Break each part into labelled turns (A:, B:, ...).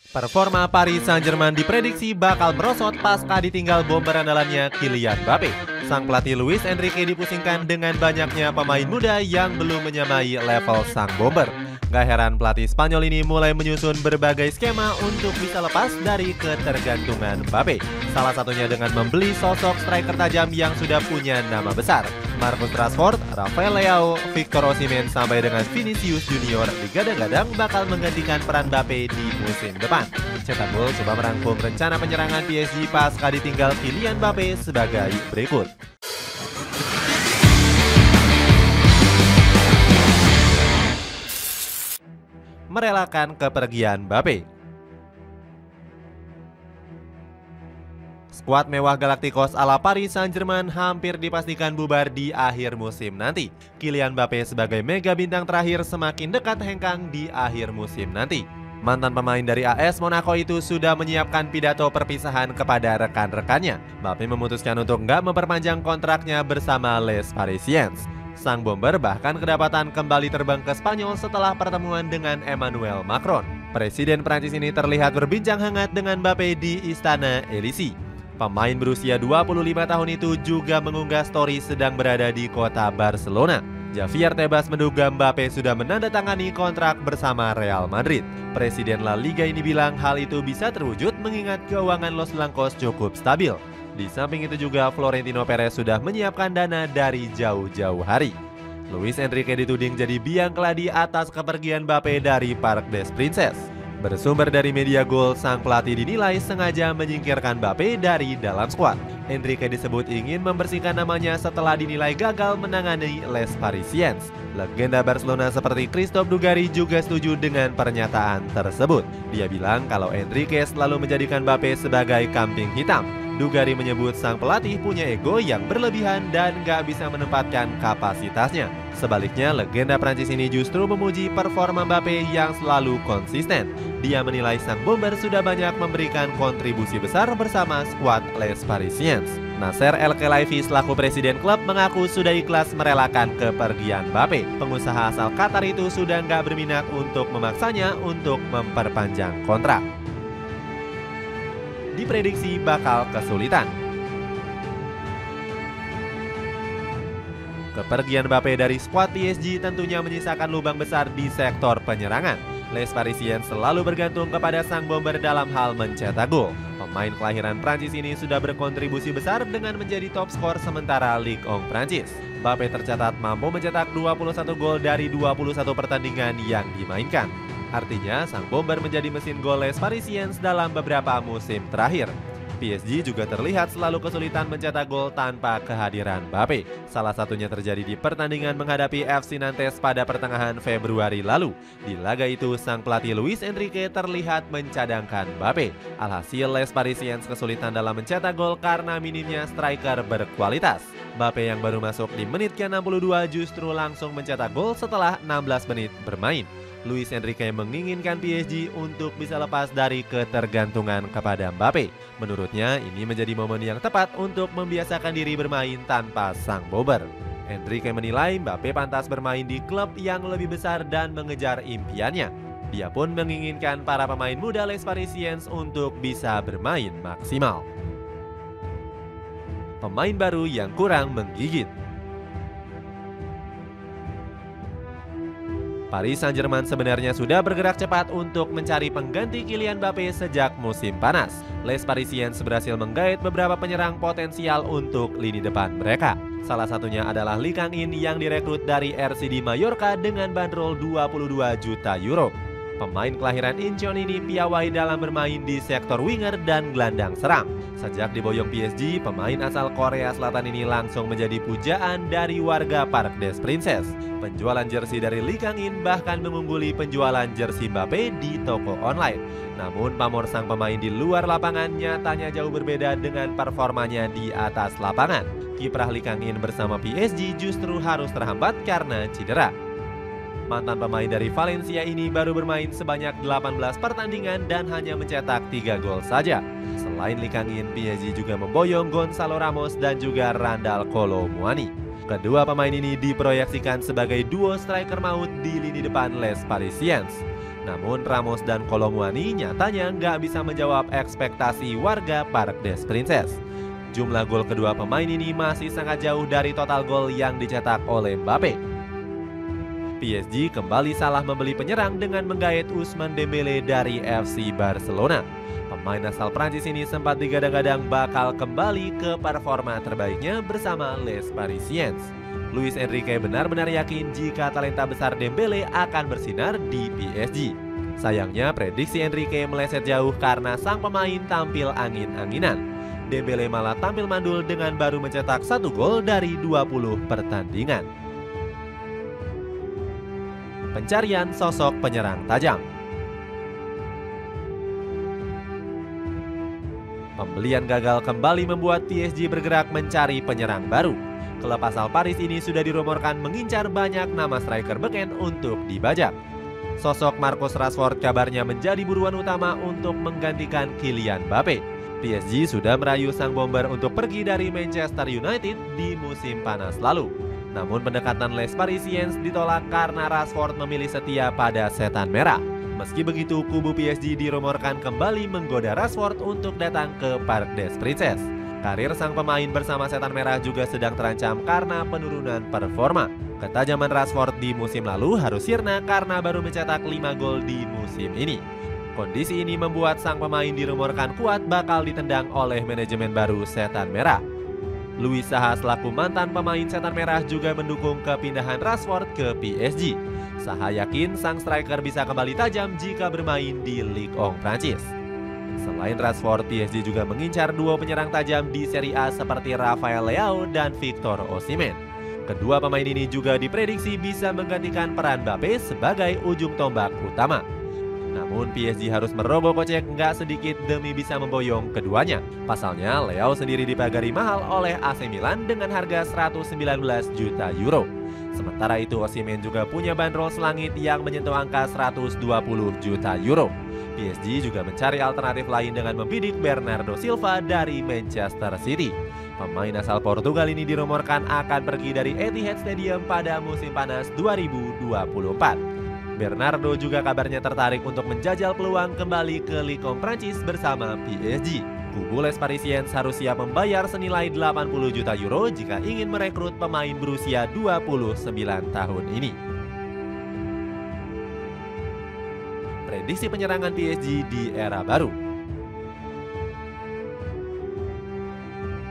A: Performa Paris Saint-Germain diprediksi bakal merosot pasca ditinggal bomber andalannya Kylian Mbappe. Sang pelatih Luis Enrique dipusingkan dengan banyaknya pemain muda yang belum menyamai level sang bomber. Gak heran pelatih Spanyol ini mulai menyusun berbagai skema untuk bisa lepas dari ketergantungan Mbappe. Salah satunya dengan membeli sosok striker tajam yang sudah punya nama besar. Marcus Rashford, Rafael Leao, Victor Osimhen sampai dengan Vinicius Junior digadang-gadang bakal menggantikan peran Mbappe di musim depan. Cetak Gol coba merangkum rencana penyerangan PSG pasca ditinggal Kylian Mbappe sebagai berikut. Merelakan kepergian Mbappe. Skuad mewah Galacticos ala Paris Saint-Germain hampir dipastikan bubar di akhir musim nanti. Kylian Mbappe sebagai mega bintang terakhir semakin dekat hengkang di akhir musim nanti. Mantan pemain dari AS Monaco itu sudah menyiapkan pidato perpisahan kepada rekan-rekannya. Mbappe memutuskan untuk nggak memperpanjang kontraknya bersama Les Parisiens. Sang bomber bahkan kedapatan kembali terbang ke Spanyol setelah pertemuan dengan Emmanuel Macron. Presiden Prancis ini terlihat berbincang hangat dengan Mbappe di Istana Elysee. Pemain berusia 25 tahun itu juga mengunggah story sedang berada di kota Barcelona. Javier Tebas menduga Mbappe sudah menandatangani kontrak bersama Real Madrid. Presiden La Liga ini bilang hal itu bisa terwujud mengingat keuangan Los Blancos cukup stabil. Di samping itu juga Florentino Perez sudah menyiapkan dana dari jauh-jauh hari. Luis Enrique dituding jadi biang keladi atas kepergian Mbappe dari Parc des Princes. Bersumber dari media Goal, sang pelatih dinilai sengaja menyingkirkan Mbappe dari dalam skuad. Enrique disebut ingin membersihkan namanya setelah dinilai gagal menangani Les Parisiens. Legenda Barcelona seperti Christophe Dugarry juga setuju dengan pernyataan tersebut. Dia bilang kalau Enrique selalu menjadikan Mbappe sebagai kambing hitam. Dugarry menyebut sang pelatih punya ego yang berlebihan dan gak bisa menempatkan kapasitasnya. Sebaliknya, legenda Prancis ini justru memuji performa Mbappe yang selalu konsisten. Dia menilai sang bomber sudah banyak memberikan kontribusi besar bersama skuad Les Parisiens. Nasser El Khelaifi selaku presiden klub mengaku sudah ikhlas merelakan kepergian Mbappe. Pengusaha asal Qatar itu sudah nggak berminat untuk memaksanya untuk memperpanjang kontrak. Diprediksi bakal kesulitan. Kepergian Mbappe dari skuad PSG tentunya menyisakan lubang besar di sektor penyerangan. Les Parisiens selalu bergantung kepada sang bomber dalam hal mencetak gol. Pemain kelahiran Prancis ini sudah berkontribusi besar dengan menjadi top skor sementara Ligue 1 Prancis. Mbappe tercatat mampu mencetak 21 gol dari 21 pertandingan yang dimainkan. Artinya, sang bomber menjadi mesin gol Les Parisiens dalam beberapa musim terakhir. PSG juga terlihat selalu kesulitan mencetak gol tanpa kehadiran Mbappe. Salah satunya terjadi di pertandingan menghadapi FC Nantes pada pertengahan Februari lalu. Di laga itu, sang pelatih Luis Enrique terlihat mencadangkan Mbappe. Alhasil, Les Parisiens kesulitan dalam mencetak gol karena minimnya striker berkualitas. Mbappe yang baru masuk di menit ke-62 justru langsung mencetak gol setelah 16 menit bermain. Luis Enrique menginginkan PSG untuk bisa lepas dari ketergantungan kepada Mbappe. Menurutnya, ini menjadi momen yang tepat untuk membiasakan diri bermain tanpa sang bomber. Enrique menilai Mbappe pantas bermain di klub yang lebih besar dan mengejar impiannya. Dia pun menginginkan para pemain muda Les Parisiens untuk bisa bermain maksimal. Pemain baru yang kurang menggigit. Paris Saint-Germain sebenarnya sudah bergerak cepat untuk mencari pengganti Kylian Mbappe sejak musim panas. Les Parisiens berhasil menggait beberapa penyerang potensial untuk lini depan mereka. Salah satunya adalah Lee Kang-in yang direkrut dari RCD Mallorca dengan bandrol 22 juta euro. Pemain kelahiran Incheon ini piawai dalam bermain di sektor winger dan gelandang serang. Sejak diboyong PSG, pemain asal Korea Selatan ini langsung menjadi pujaan dari warga Parc des Princes. Penjualan jersey dari Lee Kang-in bahkan mengungguli penjualan jersey Mbappe di toko online. Namun pamor sang pemain di luar lapangan nyatanya jauh berbeda dengan performanya di atas lapangan. Kiprah Lee Kang-in bersama PSG justru harus terhambat karena cedera. Mantan pemain dari Valencia ini baru bermain sebanyak 18 pertandingan dan hanya mencetak 3 gol saja. Selain Lee Kang-in, PSG juga memboyong Gonzalo Ramos dan juga Randal Kolo Muani. Kedua pemain ini diproyeksikan sebagai duo striker maut di lini depan Les Parisiens. Namun Ramos dan Kolo Muani nyatanya nggak bisa menjawab ekspektasi warga Parc des Princes. Jumlah gol kedua pemain ini masih sangat jauh dari total gol yang dicetak oleh Mbappe. PSG kembali salah membeli penyerang dengan menggait Ousmane Dembélé dari FC Barcelona. Pemain asal Prancis ini sempat digadang-gadang bakal kembali ke performa terbaiknya bersama Les Parisiens. Luis Enrique benar-benar yakin jika talenta besar Dembélé akan bersinar di PSG. Sayangnya prediksi Enrique meleset jauh karena sang pemain tampil angin-anginan. Dembélé malah tampil mandul dengan baru mencetak 1 gol dari 20 pertandingan. Pencarian sosok penyerang tajam. Pembelian gagal kembali membuat PSG bergerak mencari penyerang baru. Klub asal Paris ini sudah dirumorkan mengincar banyak nama striker beken untuk dibajak. Sosok Marcus Rashford kabarnya menjadi buruan utama untuk menggantikan Kylian Mbappe. PSG sudah merayu sang bomber untuk pergi dari Manchester United di musim panas lalu. Namun pendekatan Les Parisiens ditolak karena Rashford memilih setia pada setan merah. Meski begitu, kubu PSG dirumorkan kembali menggoda Rashford untuk datang ke Parc des Princes. Karir sang pemain bersama setan merah juga sedang terancam karena penurunan performa. Ketajaman Rashford di musim lalu harus sirna karena baru mencetak 5 gol di musim ini. Kondisi ini membuat sang pemain dirumorkan kuat bakal ditendang oleh manajemen baru setan merah. Louis Saha selaku mantan pemain setan merah juga mendukung kepindahan Rashford ke PSG. Saha yakin sang striker bisa kembali tajam jika bermain di Ligue 1 Prancis. Selain Rashford, PSG juga mengincar duo penyerang tajam di Serie A seperti Rafael Leao dan Victor Osimhen. Kedua pemain ini juga diprediksi bisa menggantikan peran Mbappe sebagai ujung tombak utama. Namun PSG harus merogoh kocek nggak sedikit demi bisa memboyong keduanya. Pasalnya, Leao sendiri dipagari mahal oleh AC Milan dengan harga 119 juta euro. Sementara itu Osimhen juga punya bandrol selangit yang menyentuh angka 120 juta euro. PSG juga mencari alternatif lain dengan membidik Bernardo Silva dari Manchester City. Pemain asal Portugal ini dirumorkan akan pergi dari Etihad Stadium pada musim panas 2024. Bernardo juga kabarnya tertarik untuk menjajal peluang kembali ke Ligue 1 Prancis bersama PSG. Kubu Les Parisiens harus siap membayar senilai 80 juta euro jika ingin merekrut pemain berusia 29 tahun ini. Prediksi penyerangan PSG di era baru.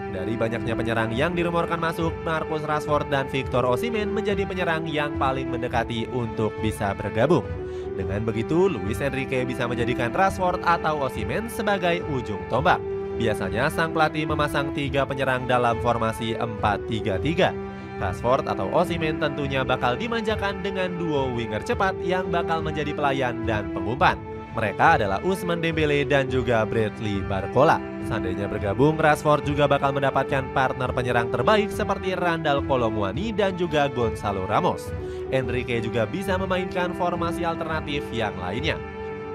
A: Dari banyaknya penyerang yang dirumorkan masuk, Marcus Rashford dan Victor Osimhen menjadi penyerang yang paling mendekati untuk bisa bergabung. Dengan begitu, Luis Enrique bisa menjadikan Rashford atau Osimhen sebagai ujung tombak. Biasanya sang pelatih memasang 3 penyerang dalam formasi 4-3-3. Rashford atau Osimhen tentunya bakal dimanjakan dengan duo winger cepat yang bakal menjadi pelayan dan pengumpan. Mereka adalah Ousmane Dembélé dan juga Bradley Barcola. Seandainya bergabung, Rashford juga bakal mendapatkan partner penyerang terbaik seperti Randal Kolo Muani dan juga Gonzalo Ramos. Enrique juga bisa memainkan formasi alternatif yang lainnya.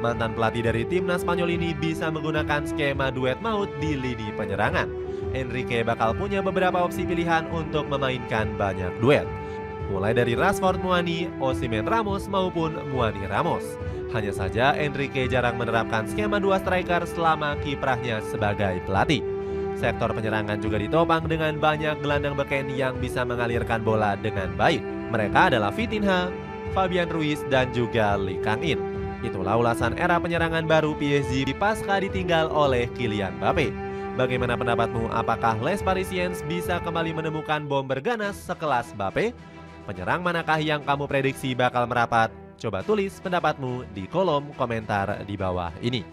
A: Mantan pelatih dari timnas Spanyol ini bisa menggunakan skema duet maut di lini penyerangan. Enrique bakal punya beberapa opsi pilihan untuk memainkan banyak duet. Mulai dari Rashford Muani, Osimhen Ramos maupun Muani Ramos. Hanya saja Enrique jarang menerapkan skema 2 striker selama kiprahnya sebagai pelatih. Sektor penyerangan juga ditopang dengan banyak gelandang beken yang bisa mengalirkan bola dengan baik. Mereka adalah Vitinha, Fabian Ruiz dan juga Lee Kang-in. Itulah ulasan era penyerangan baru PSG pasca ditinggal oleh Kylian Mbappe. Bagaimana pendapatmu? Apakah Les Parisiens bisa kembali menemukan bomber ganas sekelas Mbappe? Penyerang manakah yang kamu prediksi bakal merapat? Coba tulis pendapatmu di kolom komentar di bawah ini.